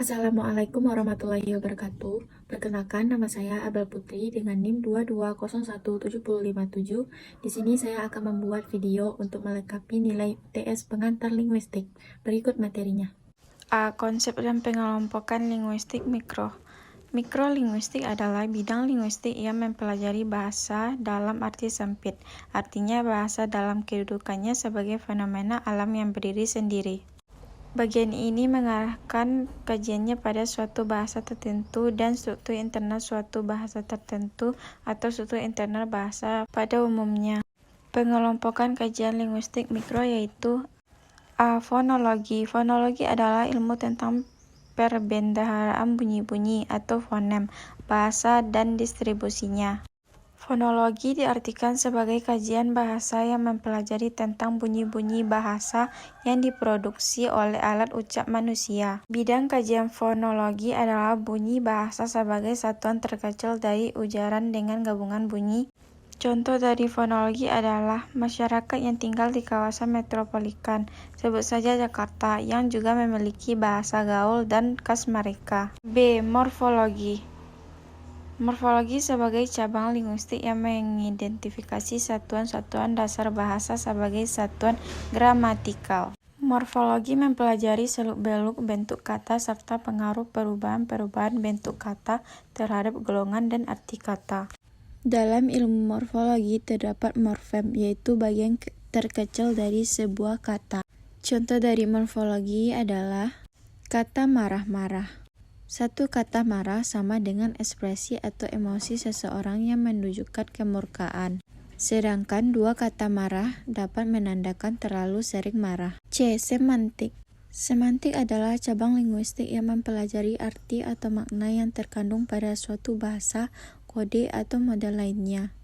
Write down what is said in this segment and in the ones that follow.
Assalamualaikum warahmatullahi wabarakatuh. Perkenalkan, nama saya Abel Putri dengan NIM 2201757. Di sini saya akan membuat video untuk melengkapi nilai UTS pengantar linguistik. Berikut materinya. A. Konsep dan pengelompokan linguistik mikro. Mikrolinguistik adalah bidang linguistik yang mempelajari bahasa dalam arti sempit, artinya bahasa dalam kedudukannya sebagai fenomena alam yang berdiri sendiri. Bagian ini mengarahkan kajiannya pada suatu bahasa tertentu dan struktur internal suatu bahasa tertentu atau struktur internal bahasa pada umumnya. Pengelompokan kajian linguistik mikro yaitu A. Fonologi. Fonologi adalah ilmu tentang perbendaharaan bunyi-bunyi atau fonem, bahasa, dan distribusinya. Fonologi diartikan sebagai kajian bahasa yang mempelajari tentang bunyi-bunyi bahasa yang diproduksi oleh alat ucap manusia. Bidang kajian fonologi adalah bunyi bahasa sebagai satuan terkecil dari ujaran dengan gabungan bunyi. Contoh dari fonologi adalah masyarakat yang tinggal di kawasan metropolitan, sebut saja Jakarta, yang juga memiliki bahasa gaul dan khas mereka. B. Morfologi. Morfologi sebagai cabang linguistik yang mengidentifikasi satuan-satuan dasar bahasa sebagai satuan gramatikal. Morfologi mempelajari seluk-beluk bentuk kata serta pengaruh perubahan-perubahan bentuk kata terhadap golongan dan arti kata. Dalam ilmu morfologi terdapat morfem, yaitu bagian terkecil dari sebuah kata. Contoh dari morfologi adalah kata marah-marah. Satu kata marah sama dengan ekspresi atau emosi seseorang yang menunjukkan kemurkaan. Sedangkan dua kata marah dapat menandakan terlalu sering marah. C. Semantik. Semantik adalah cabang linguistik yang mempelajari arti atau makna yang terkandung pada suatu bahasa, kode, atau model lainnya,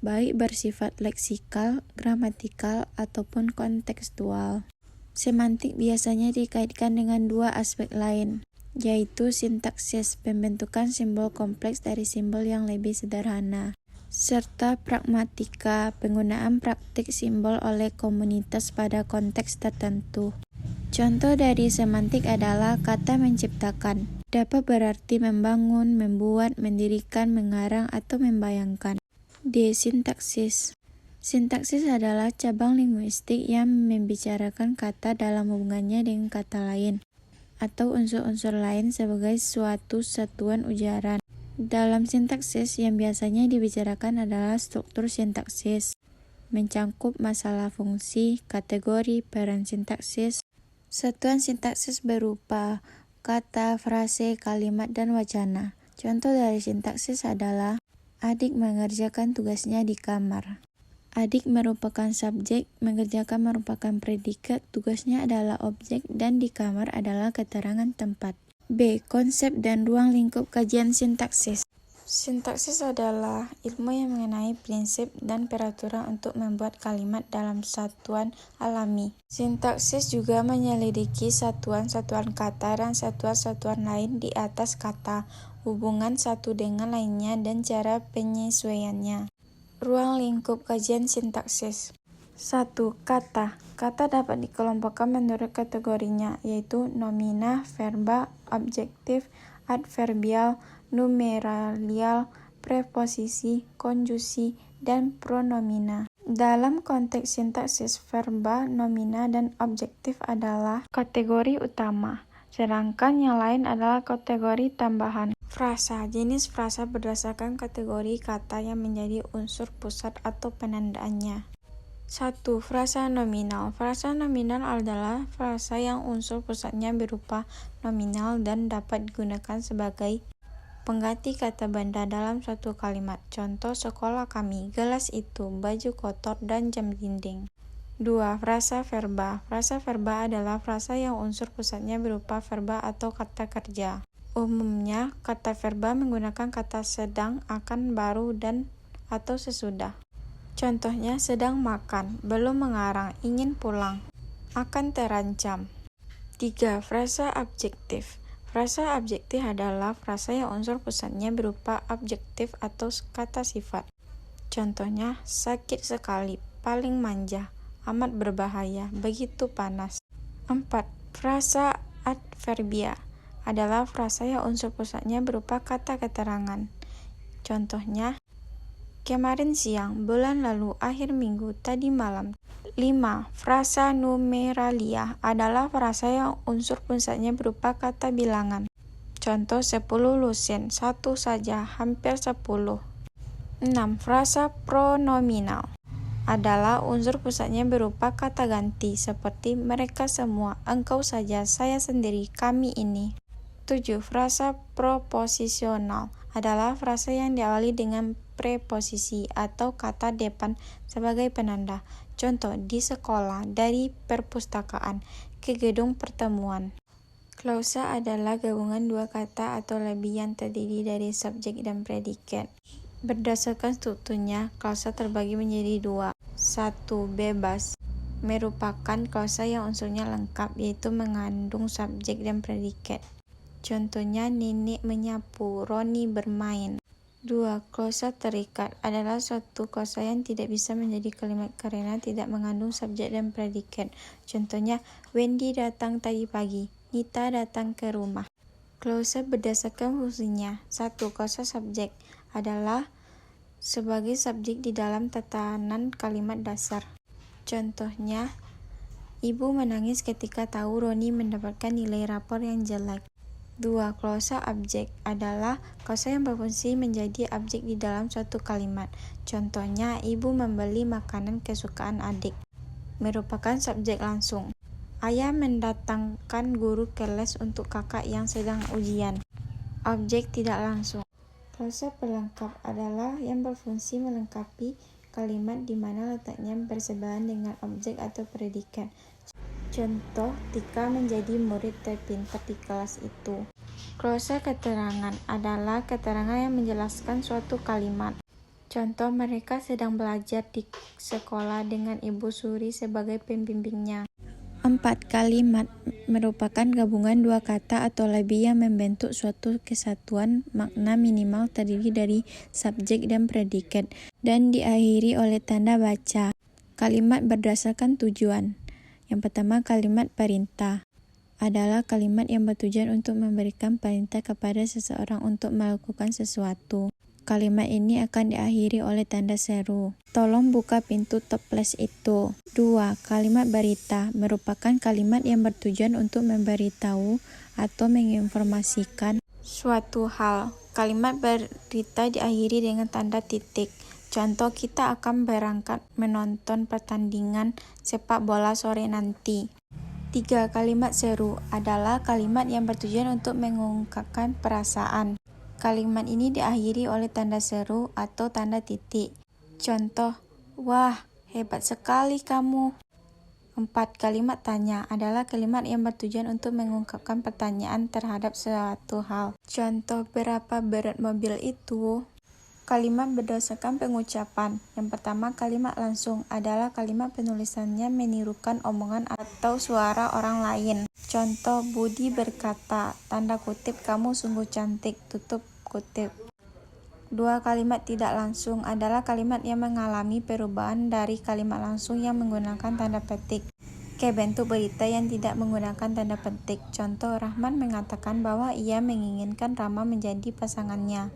baik bersifat leksikal, gramatikal, ataupun kontekstual. Semantik biasanya dikaitkan dengan dua aspek lain, yaitu sintaksis, pembentukan simbol kompleks dari simbol yang lebih sederhana, serta pragmatika, penggunaan praktik simbol oleh komunitas pada konteks tertentu. Contoh dari semantik adalah kata menciptakan. Dapat berarti membangun, membuat, mendirikan, mengarang, atau membayangkan. D. Sintaksis. Sintaksis adalah cabang linguistik yang membicarakan kata dalam hubungannya dengan kata lain, atau unsur-unsur lain sebagai suatu satuan ujaran. Dalam sintaksis, yang biasanya dibicarakan adalah struktur sintaksis, mencangkup masalah fungsi, kategori, peran sintaksis. Satuan sintaksis berupa kata, frase, kalimat, dan wacana. Contoh dari sintaksis adalah adik mengerjakan tugasnya di kamar. Adik merupakan subjek, mengerjakan merupakan predikat, tugasnya adalah objek, dan di kamar adalah keterangan tempat. B. Konsep dan ruang lingkup kajian sintaksis. Sintaksis adalah ilmu yang mengenai prinsip dan peraturan untuk membuat kalimat dalam satuan alami. Sintaksis juga menyelidiki satuan-satuan kata dan satuan-satuan lain di atas kata, hubungan satu dengan lainnya, dan cara penyesuaiannya. Ruang lingkup kajian sintaksis. 1. Kata. Kata dapat dikelompokkan menurut kategorinya, yaitu nomina, verba, objektif, adverbial, numeralial, preposisi, konjusi, dan pronomina. Dalam konteks sintaksis, verba, nomina, dan objektif adalah kategori utama, sedangkan yang lain adalah kategori tambahan. Frasa. Jenis frasa berdasarkan kategori kata yang menjadi unsur pusat atau penandaannya. 1. Frasa nominal. Frasa nominal adalah frasa yang unsur pusatnya berupa nominal dan dapat digunakan sebagai pengganti kata benda dalam suatu kalimat. Contoh, sekolah kami, gelas itu, baju kotor, dan jam dinding. 2. Frasa verba. Frasa verba adalah frasa yang unsur pusatnya berupa verba atau kata kerja. Umumnya, kata verba menggunakan kata sedang, akan, baru, dan atau sesudah. Contohnya, sedang makan, belum mengarang, ingin pulang, akan terancam. 3. Frasa objektif. Frasa objektif adalah frasa yang unsur pusatnya berupa objektif atau kata sifat. Contohnya, sakit sekali, paling manja, amat berbahaya, begitu panas. 4. Frasa adverbia. adalah frasa yang unsur pusatnya berupa kata keterangan. Contohnya, kemarin siang, bulan lalu, akhir minggu, tadi malam. 5. Frasa numeralia adalah frasa yang unsur pusatnya berupa kata bilangan. Contoh 10 lusin, 1 saja, hampir 10. 6. Frasa pronominal adalah unsur pusatnya berupa kata ganti seperti mereka semua, engkau saja, saya sendiri, kami ini. 7. Frasa proposisional adalah frasa yang diawali dengan preposisi atau kata depan sebagai penanda. Contoh, di sekolah, dari perpustakaan, ke gedung pertemuan. Klausa adalah gabungan dua kata atau lebih yang terdiri dari subjek dan predikat. Berdasarkan strukturnya, klausa terbagi menjadi 2. 1. Bebas merupakan klausa yang unsurnya lengkap, yaitu mengandung subjek dan predikat. Contohnya, nenek menyapu, Roni bermain. 2. Klausa terikat adalah suatu klausa yang tidak bisa menjadi kalimat karena tidak mengandung subjek dan predikat. Contohnya, Wendy datang tadi pagi, Nita datang ke rumah. Klausa berdasarkan fungsinya. 1. Klausa subjek adalah sebagai subjek di dalam tatanan kalimat dasar. Contohnya, ibu menangis ketika tahu Roni mendapatkan nilai rapor yang jelek. 2. Klausa objek adalah klausa yang berfungsi menjadi objek di dalam suatu kalimat. Contohnya, ibu membeli makanan kesukaan adik. Merupakan subjek langsung. Ayah mendatangkan guru ke les untuk kakak yang sedang ujian. Objek tidak langsung. Klausa pelengkap adalah yang berfungsi melengkapi kalimat di mana letaknya bersebelahan dengan objek atau predikat. Contoh, Tika menjadi murid terpintar di kelas itu. Klausa keterangan adalah keterangan yang menjelaskan suatu kalimat. Contoh, mereka sedang belajar di sekolah dengan Ibu Suri sebagai pembimbingnya. 4. Kalimat merupakan gabungan dua kata atau lebih yang membentuk suatu kesatuan makna minimal terdiri dari subjek dan predikat dan diakhiri oleh tanda baca. Kalimat berdasarkan tujuan. Yang pertama, kalimat perintah adalah kalimat yang bertujuan untuk memberikan perintah kepada seseorang untuk melakukan sesuatu. Kalimat ini akan diakhiri oleh tanda seru. Tolong buka pintu toples itu. 2. Kalimat berita merupakan kalimat yang bertujuan untuk memberitahu atau menginformasikan suatu hal. Kalimat berita diakhiri dengan tanda titik. Contoh, kita akan berangkat menonton pertandingan sepak bola sore nanti. 3. Kalimat seru adalah kalimat yang bertujuan untuk mengungkapkan perasaan. Kalimat ini diakhiri oleh tanda seru atau tanda titik. Contoh, wah, hebat sekali kamu. 4. Kalimat tanya adalah kalimat yang bertujuan untuk mengungkapkan pertanyaan terhadap suatu hal. Contoh, berapa berat mobil itu? Kalimat berdasarkan pengucapan. Yang pertama, kalimat langsung adalah kalimat penulisannya menirukan omongan atau suara orang lain. Contoh, Budi berkata, tanda kutip, kamu sungguh cantik, tutup kutip. 2. Kalimat tidak langsung adalah kalimat yang mengalami perubahan dari kalimat langsung yang menggunakan tanda petik ke bentuk berita yang tidak menggunakan tanda petik. Contoh, Rahman mengatakan bahwa ia menginginkan Rama menjadi pasangannya.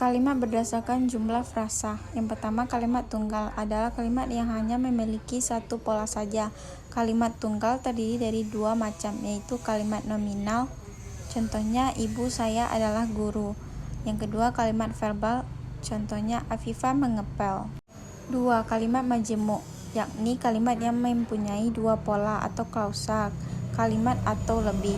Kalimat berdasarkan jumlah frasa. Yang pertama, kalimat tunggal adalah kalimat yang hanya memiliki satu pola saja. Kalimat tunggal terdiri dari dua macam, yaitu kalimat nominal. Contohnya, ibu saya adalah guru. Yang kedua, kalimat verbal. Contohnya, Afifah mengepel. 2. Kalimat majemuk, yakni kalimat yang mempunyai dua pola atau klausa, kalimat atau lebih.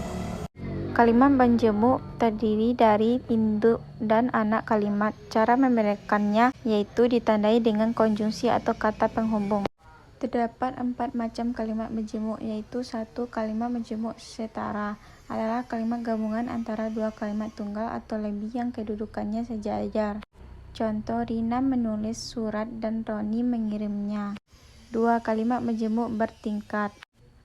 Kalimat majemuk terdiri dari induk dan anak kalimat. Cara membedakannya yaitu ditandai dengan konjungsi atau kata penghubung. Terdapat 4 macam kalimat majemuk, yaitu 1. Kalimat majemuk setara adalah kalimat gabungan antara dua kalimat tunggal atau lebih yang kedudukannya sejajar. Contoh, Rina menulis surat dan Roni mengirimnya. 2. Kalimat majemuk bertingkat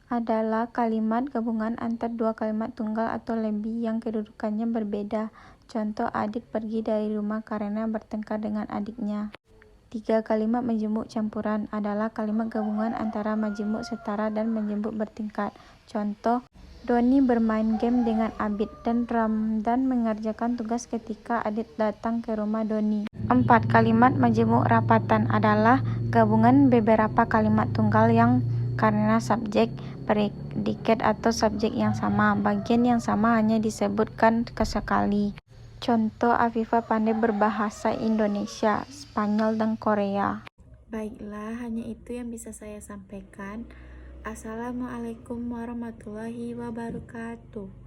adalah kalimat gabungan antar dua kalimat tunggal atau lebih yang kedudukannya berbeda. Contoh, adik pergi dari rumah karena bertengkar dengan adiknya. 3. Kalimat majemuk campuran adalah kalimat gabungan antara majemuk setara dan majemuk bertingkat. Contoh, Doni bermain game dengan Abid dan Ramdan mengerjakan tugas ketika Adit datang ke rumah Doni. 4. Kalimat majemuk rapatan adalah gabungan beberapa kalimat tunggal yang karena subjek, predikat atau subjek yang sama. Bagian yang sama hanya disebutkan sekali. Contoh, Afifah pandai berbahasa Indonesia, Spanyol, dan Korea. Baiklah, hanya itu yang bisa saya sampaikan. Assalamualaikum warahmatullahi wabarakatuh.